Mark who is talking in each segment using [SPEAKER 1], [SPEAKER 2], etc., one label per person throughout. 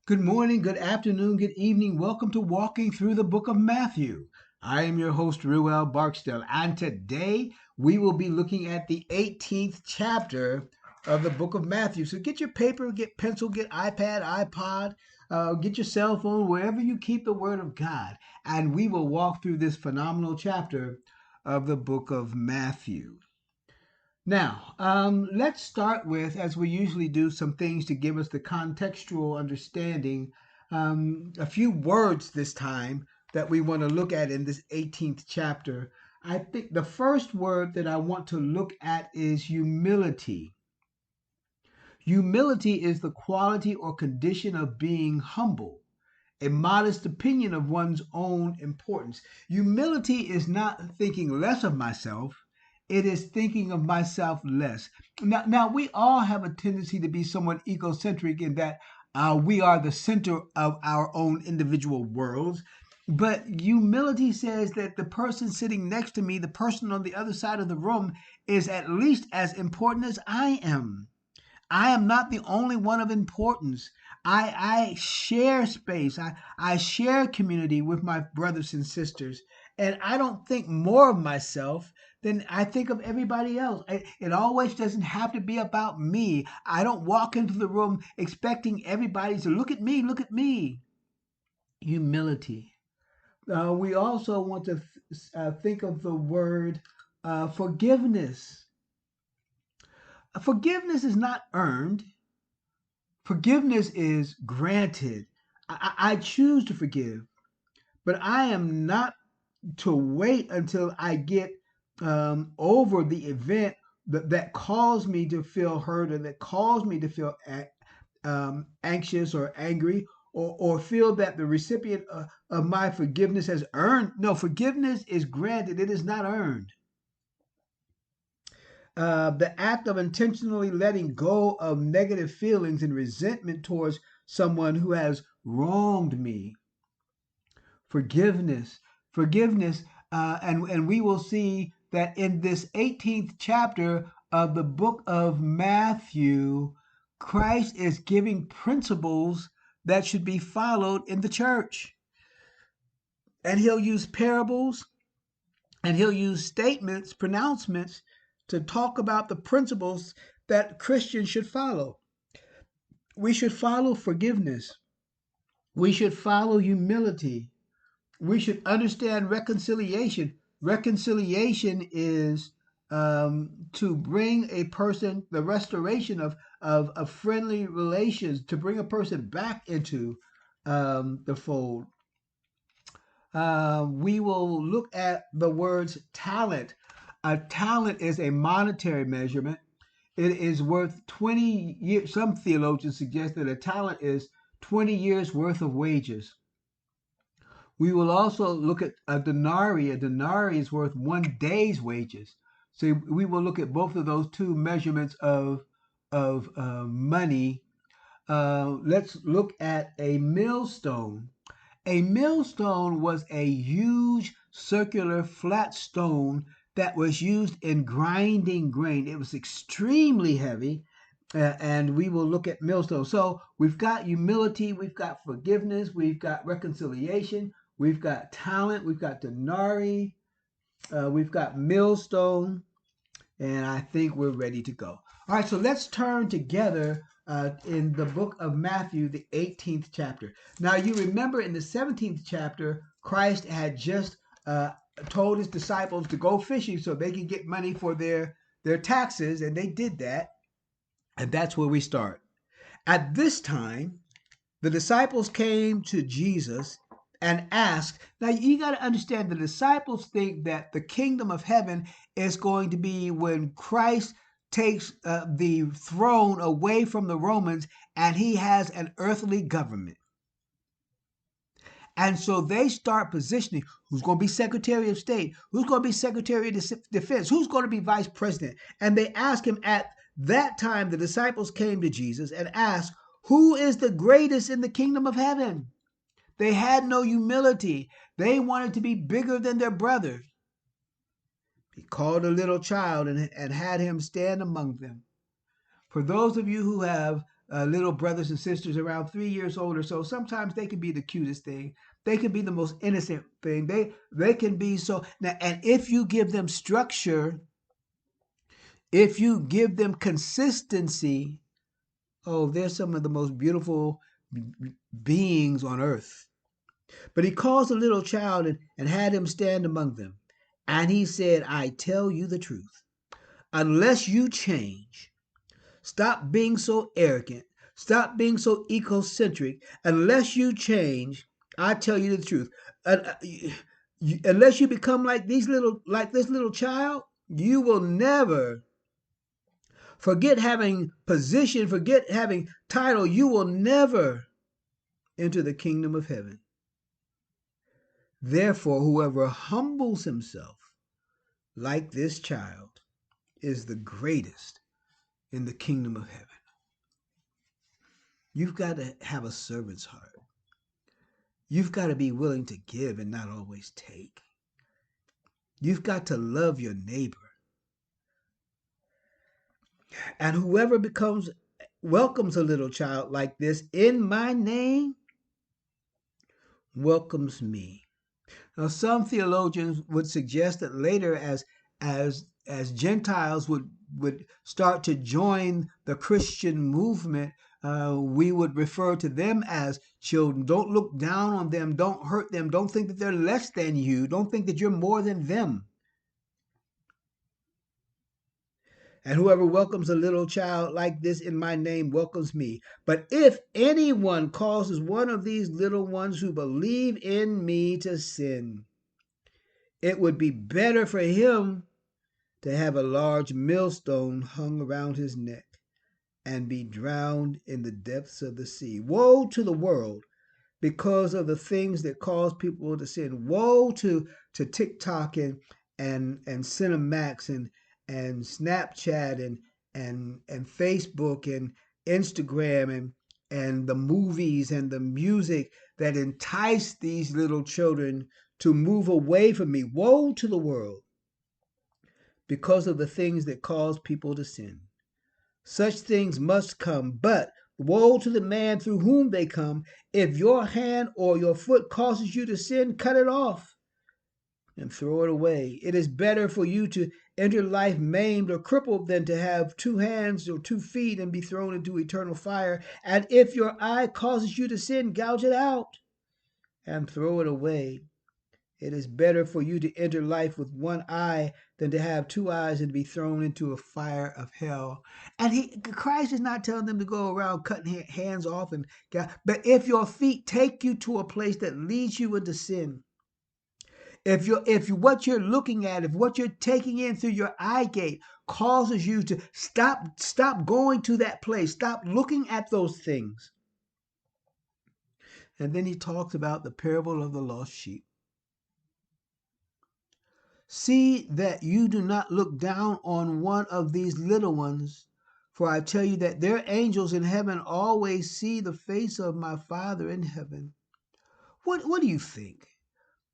[SPEAKER 1] Good morning, good afternoon, good evening. Welcome to Walking Through the Book of Matthew. I am your host, Ruel Barksdale, and today we will be looking at the 18th chapter of the book of Matthew. So get your paper, get pencil, get iPad, iPod, get your cell phone, wherever you keep the Word of God, and we will walk through this phenomenal chapter of the book of Matthew. Now, let's start with, as we usually do, some things to give us the contextual understanding. A few words this time that we want to look at in this 18th chapter. I think the first word that I want to look at is humility. Humility is the quality or condition of being humble, a modest opinion of one's own importance. Humility is not thinking less of myself, it is thinking of myself less. Now we all have a tendency to be somewhat egocentric in that we are the center of our own individual worlds. But humility says that the person sitting next to me, the person on the other side of the room, is at least as important as I am. I am not the only one of importance. I share space. I share community with my brothers and sisters. And I don't think more of myself than I think of everybody else. It always doesn't have to be about me. I don't walk into the room expecting everybody to look at me, look at me. Humility. We also want to think of the word forgiveness. Forgiveness is not earned. Forgiveness is granted. I choose to forgive, but I am not to wait until I get over the event that caused me to feel hurt or that caused me to feel anxious or angry or feel that the recipient of my forgiveness has earned. No, forgiveness is granted, it is not earned. The act of intentionally letting go of negative feelings and resentment towards someone who has wronged me. Forgiveness, and we will see that in this 18th chapter of the book of Matthew, Christ is giving principles that should be followed in the church. And he'll use parables and he'll use statements, pronouncements to talk about the principles that Christians should follow. We should follow forgiveness. We should follow humility. We should understand reconciliation. Reconciliation is to bring a person, the restoration of friendly relations, to bring a person back into the fold. We will look at the words talent. A talent is a monetary measurement. It is worth 20 years. Some theologians suggest that a talent is 20 years worth of wages. We will also look at a denarii. A denarii is worth 1 day's wages. So we will look at both of those two measurements of money. Let's look at a millstone. A millstone was a huge circular flat stone that was used in grinding grain. It was extremely heavy, and we will look at millstone. So we've got humility, we've got forgiveness, we've got reconciliation, we've got talent, we've got denarii, we've got millstone, and I think we're ready to go. All right, so let's turn together in the book of Matthew, the 18th chapter. Now, you remember in the 17th chapter, Christ had just told his disciples to go fishing so they could get money for their taxes, and they did that. And that's where we start. At this time, the disciples came to Jesus and asked. Now, you got to understand the disciples think that the kingdom of heaven is going to be when Christ takes the throne away from the Romans and he has an earthly government. And so they start positioning who's going to be Secretary of State, who's going to be Secretary of Defense, who's going to be Vice President. And they ask him at that time, the disciples came to Jesus and asked, who is the greatest in the kingdom of heaven? They had no humility. They wanted to be bigger than their brothers. He called a little child and had him stand among them. For those of you who have little brothers and sisters around 3 years old or so, sometimes they can be the cutest thing. They can be the most innocent thing. They can be so now, and if you give them structure, if you give them consistency, oh, they're some of the most beautiful beings on earth. But he calls a little child and had him stand among them. And he said, I tell you the truth. Unless you change, stop being so arrogant, stop being so egocentric. Unless you change, I tell you the truth. Unless you become like this little child, you will never forget having position, forget having title. You will never enter the kingdom of heaven. Therefore, whoever humbles himself like this child is the greatest in the kingdom of heaven. You've got to have a servant's heart. You've got to be willing to give and not always take. You've got to love your neighbor. And whoever welcomes a little child like this in my name welcomes me. Now, some theologians would suggest that later, as Gentiles would start to join the Christian movement, we would refer to them as children. Don't look down on them. Don't hurt them. Don't think that they're less than you. Don't think that you're more than them. And whoever welcomes a little child like this in my name welcomes me. But if anyone causes one of these little ones who believe in me to sin, it would be better for him to have a large millstone hung around his neck and be drowned in the depths of the sea. Woe to the world because of the things that cause people to sin. Woe to TikTok and Cinemax and Snapchat and Facebook and Instagram and the movies and the music that entice these little children to move away from me. Woe to the world because of the things that cause people to sin. Such things must come, but woe to the man through whom they come. If your hand or your foot causes you to sin, cut it off and throw it away. It is better for you to enter life maimed or crippled than to have 2 hands or 2 feet and be thrown into eternal fire. And if your eye causes you to sin, gouge it out and throw it away. It is better for you to enter life with 1 eye than to have 2 eyes and be thrown into a fire of hell. And Christ is not telling them to go around cutting hands off, but if your feet take you to a place that leads you into sin, if what you're looking at, if what you're taking in through your eye gate causes you to stop going to that place, stop looking at those things. And then he talks about the parable of the lost sheep. See that you do not look down on one of these little ones, for I tell you that their angels in heaven always see the face of my Father in heaven. What do you think?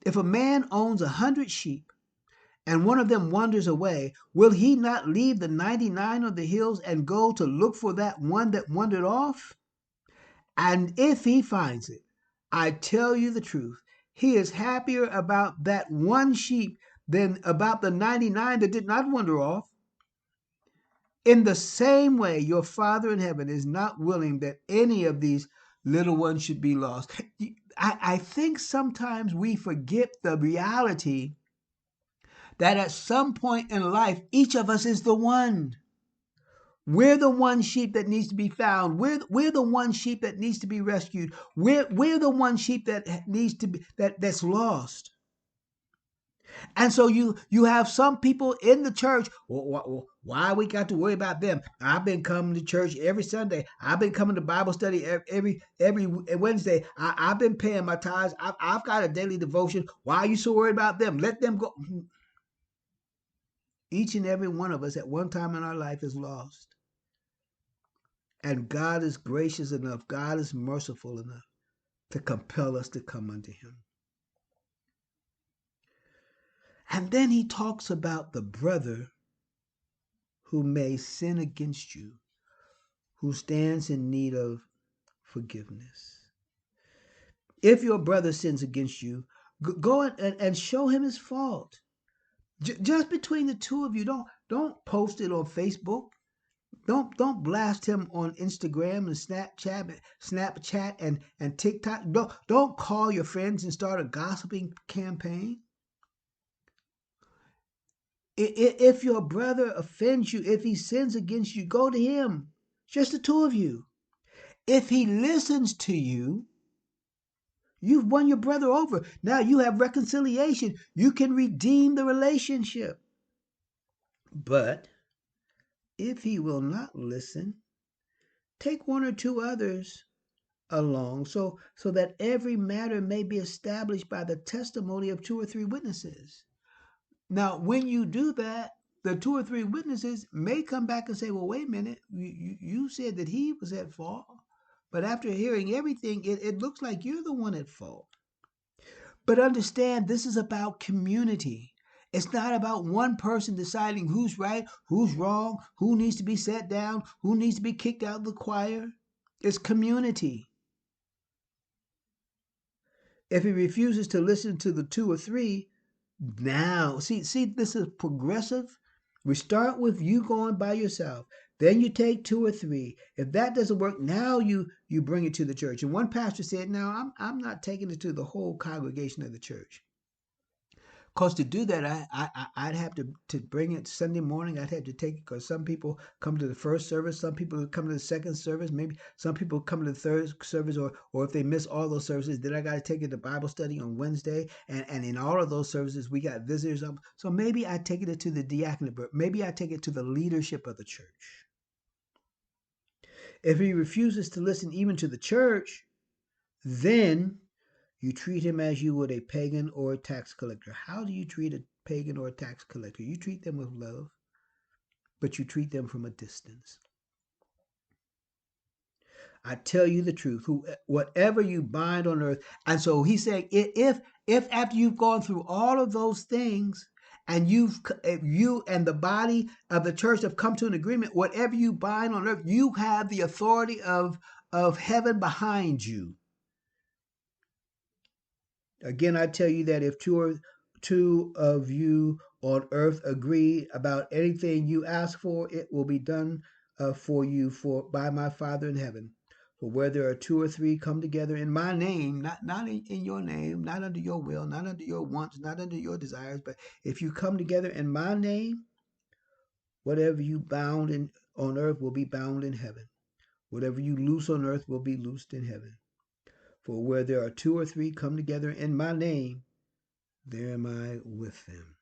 [SPEAKER 1] If a man owns 100 sheep and one of them wanders away, will he not leave the 99 on the hills and go to look for that one that wandered off? And if he finds it, I tell you the truth, he is happier about that one sheep than about the 99 that did not wander off. In the same way, your Father in heaven is not willing that any of these little ones should be lost. I think sometimes we forget the reality that at some point in life, each of us is the one. We're the one sheep that needs to be found. We're the one sheep that needs to be rescued. We're the one sheep that needs to be that's lost. And so you have some people in the church. Why we got to worry about them? I've been coming to church every Sunday. I've been coming to Bible study every Wednesday. I've been paying my tithes. I've got a daily devotion. Why are you so worried about them? Let them go. Each and every one of us at one time in our life is lost. And God is gracious enough, God is merciful enough to compel us to come unto him. And then he talks about the brother who may sin against you, who stands in need of forgiveness. If your brother sins against you, go and show him his fault. Just between the two of you. Don't post it on Facebook. Don't blast him on Instagram and Snapchat and TikTok. Don't call your friends and start a gossiping campaign. If your brother offends you, if he sins against you, go to him. Just the two of you. If he listens to you, you've won your brother over. Now you have reconciliation. You can redeem the relationship. But if he will not listen, take one or two others along so that every matter may be established by the testimony of two or three witnesses. Now, when you do that, the two or three witnesses may come back and say, well, wait a minute, you said that he was at fault, but after hearing everything, it looks like you're the one at fault. But understand, this is about community. It's not about one person deciding who's right, who's wrong, who needs to be set down, who needs to be kicked out of the choir. It's community. If he refuses to listen to the two or three, now, see, this is progressive. We start with you going by yourself. Then you take two or three. If that doesn't work, now you bring it to the church. And one pastor said, now I'm not taking it to the whole congregation of the church. Because to do that, I'd have to bring it Sunday morning. I'd have to take it because some people come to the first service. Some people come to the second service. Maybe some people come to the third service. Or if they miss all those services, then I got to take it to Bible study on Wednesday. And in all of those services, we got visitors up. So maybe I take it to the diaconate. But maybe I take it to the leadership of the church. If he refuses to listen even to the church, then you treat him as you would a pagan or a tax collector. How do you treat a pagan or a tax collector? You treat them with love, but you treat them from a distance. I tell you the truth, whatever you bind on earth. And so he's saying, if after you've gone through all of those things, and you and the body of the church have come to an agreement, whatever you bind on earth, you have the authority of heaven behind you. Again, I tell you that if two of you on earth agree about anything you ask for, it will be done for you by my Father in heaven. For where there are two or three come together in my name, not in your name, not under your will, not under your wants, not under your desires, but if you come together in my name, whatever you bound on earth will be bound in heaven. Whatever you loose on earth will be loosed in heaven. For where there are two or three come together in my name, there am I with them.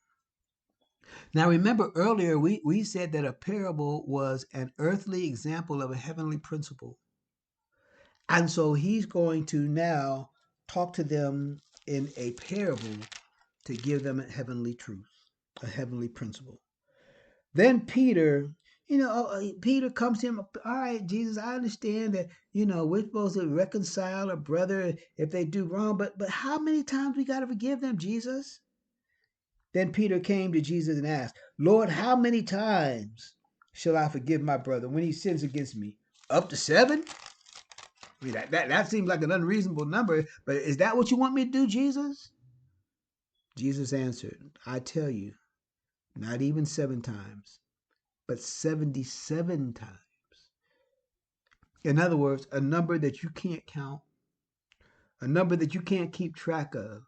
[SPEAKER 1] Now remember earlier we said that a parable was an earthly example of a heavenly principle. And so he's going to now talk to them in a parable to give them a heavenly truth, a heavenly principle. Then Peter comes to him. All right, Jesus, I understand that, we're supposed to reconcile a brother if they do wrong, but how many times we got to forgive them, Jesus? Then Peter came to Jesus and asked, Lord, how many times shall I forgive my brother when he sins against me? Up to 7? I mean, that seems like an unreasonable number, but is that what you want me to do, Jesus? Jesus answered, I tell you, not even 7 times, but 77 times. In other words, a number that you can't count, a number that you can't keep track of.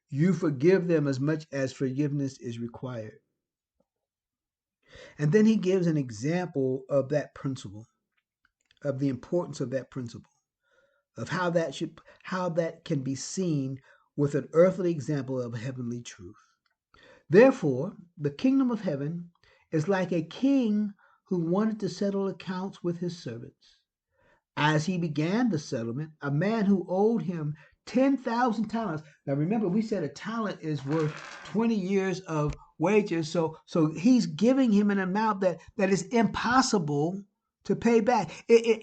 [SPEAKER 1] You forgive them as much as forgiveness is required. And then he gives an example of that principle, of the importance of that principle, of how that can be seen with an earthly example of heavenly truth. Therefore, the kingdom of heaven is like a king who wanted to settle accounts with his servants. As he began the settlement, a man who owed him 10,000 talents. Now remember, we said a talent is worth 20 years of wages. So he's giving him an amount that is impossible to pay back.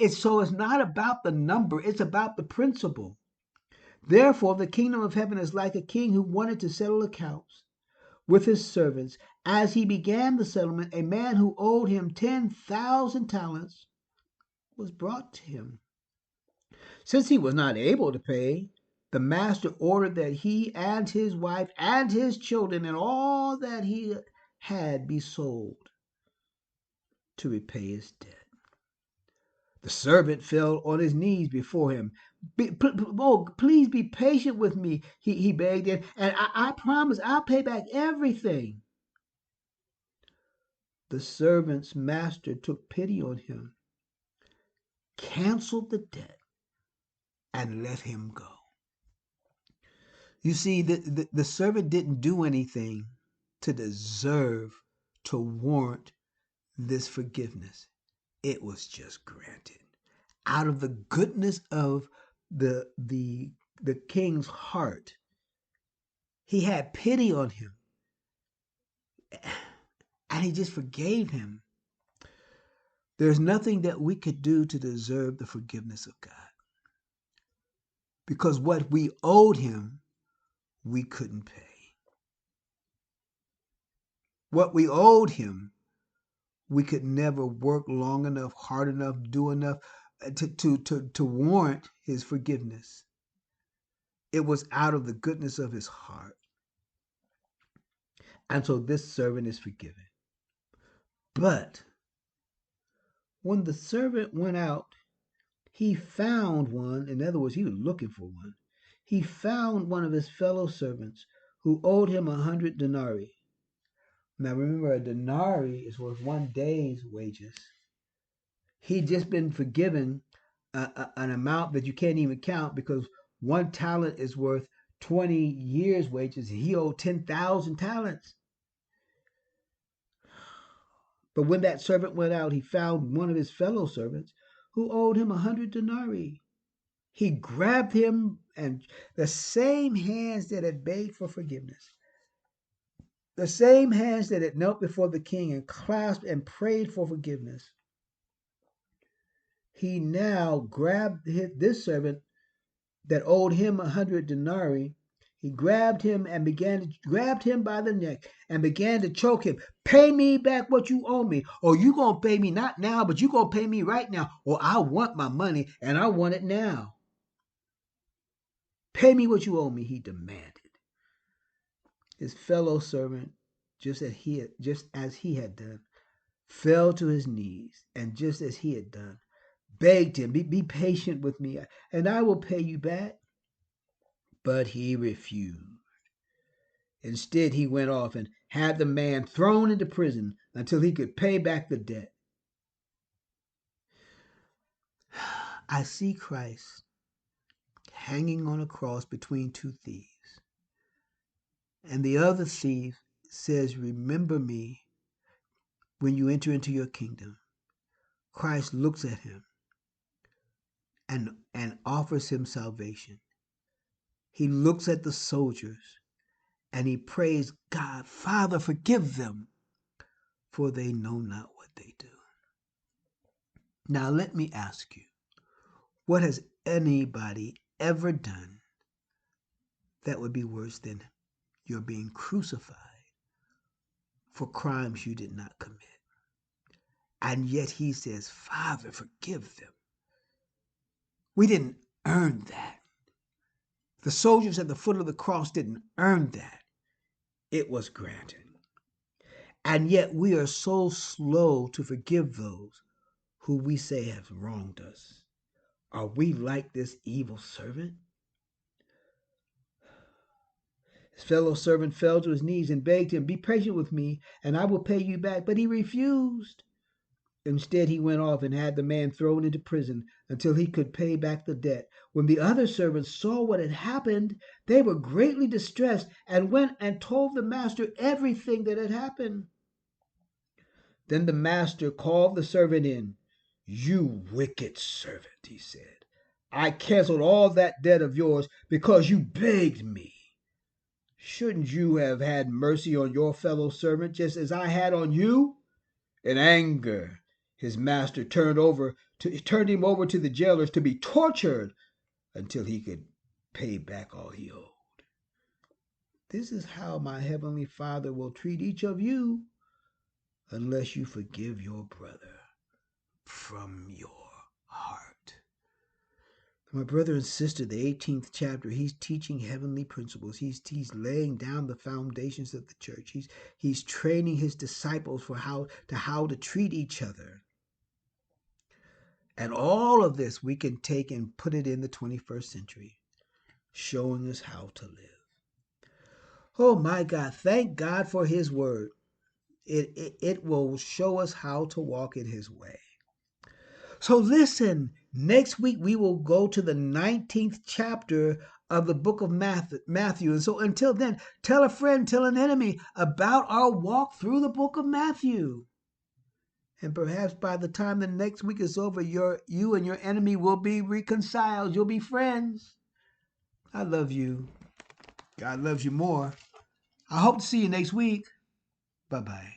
[SPEAKER 1] So it's not about the number, it's about the principle. Therefore, the kingdom of heaven is like a king who wanted to settle accounts with his servants. As he began the settlement, a man who owed him 10,000 talents was brought to him. Since he was not able to pay, the master ordered that he and his wife and his children and all that he had be sold to repay his debt. The servant fell on his knees before him. Please be patient with me, he begged, and I promise I'll pay back everything. The servant's master took pity on him, canceled the debt, and let him go. You see, the servant didn't do anything to deserve, to warrant this forgiveness. It was just granted out of the goodness of the king's heart. He had pity on him, and he just forgave him. There's nothing that we could do to deserve the forgiveness of God, because what we owed him, we couldn't pay. What we owed him, we could never work long enough, hard enough, do enough to warrant his forgiveness. It was out of the goodness of his heart. And so this servant is forgiven. But when the servant went out, he found one. In other words, he was looking for one. He found one of his fellow servants who owed him 100 denarii. Now remember, a denarii is worth 1 day's wages. He'd just been forgiven an amount that you can't even count, because 1 talent is worth 20 years' wages. He owed 10,000 talents. But when that servant went out, he found one of his fellow servants who owed him 100 denarii. He grabbed him, and the same hands that had begged for forgiveness, the same hands that had knelt before the king and clasped and prayed for forgiveness, he now grabbed this servant that owed him 100 denarii. He grabbed him by the neck and began to choke him. Pay me back what you owe me, or you gonna pay me not now, but you gonna pay me right now, or I want my money and I want it now. Pay me what you owe me, he demanded. His fellow servant, just as he had done, fell to his knees, and just as he had done, begged him, be patient with me, and I will pay you back. But he refused. Instead, he went off and had the man thrown into prison until he could pay back the debt. I see Christ hanging on a cross between 2 thieves. And the other thief says, remember me when you enter into your kingdom. Christ looks at him and offers him salvation. He looks at the soldiers and he prays, God, Father, forgive them, for they know not what they do. Now let me ask you, what has anybody ever done that would be worse than you're being crucified for crimes you did not commit? And yet he says, Father, forgive them. We didn't earn that. The soldiers at the foot of the cross didn't earn that. It was granted. And yet we are so slow to forgive those who we say have wronged us. Are we like this evil servant? His fellow servant fell to his knees and begged him, be patient with me, and I will pay you back. But he refused. Instead, he went off and had the man thrown into prison until he could pay back the debt. When the other servants saw what had happened, they were greatly distressed and went and told the master everything that had happened. Then the master called the servant in. You wicked servant, he said. I canceled all that debt of yours because you begged me. Shouldn't you have had mercy on your fellow servant just as I had on you? In anger, his master turned him over to the jailers to be tortured until he could pay back all he owed. This is how my heavenly Father will treat each of you unless you forgive your brother from your My brother and sister, the 18th chapter, he's teaching heavenly principles. He's laying down the foundations of the church. He's training his disciples for how to treat each other. And all of this we can take and put it in the 21st century, showing us how to live. Oh my God, thank God for his word. It will show us how to walk in his way. So listen, next week we will go to the 19th chapter of the book of Matthew. And so until then, tell a friend, tell an enemy about our walk through the book of Matthew. And perhaps by the time the next week is over, you and your enemy will be reconciled. You'll be friends. I love you. God loves you more. I hope to see you next week. Bye-bye.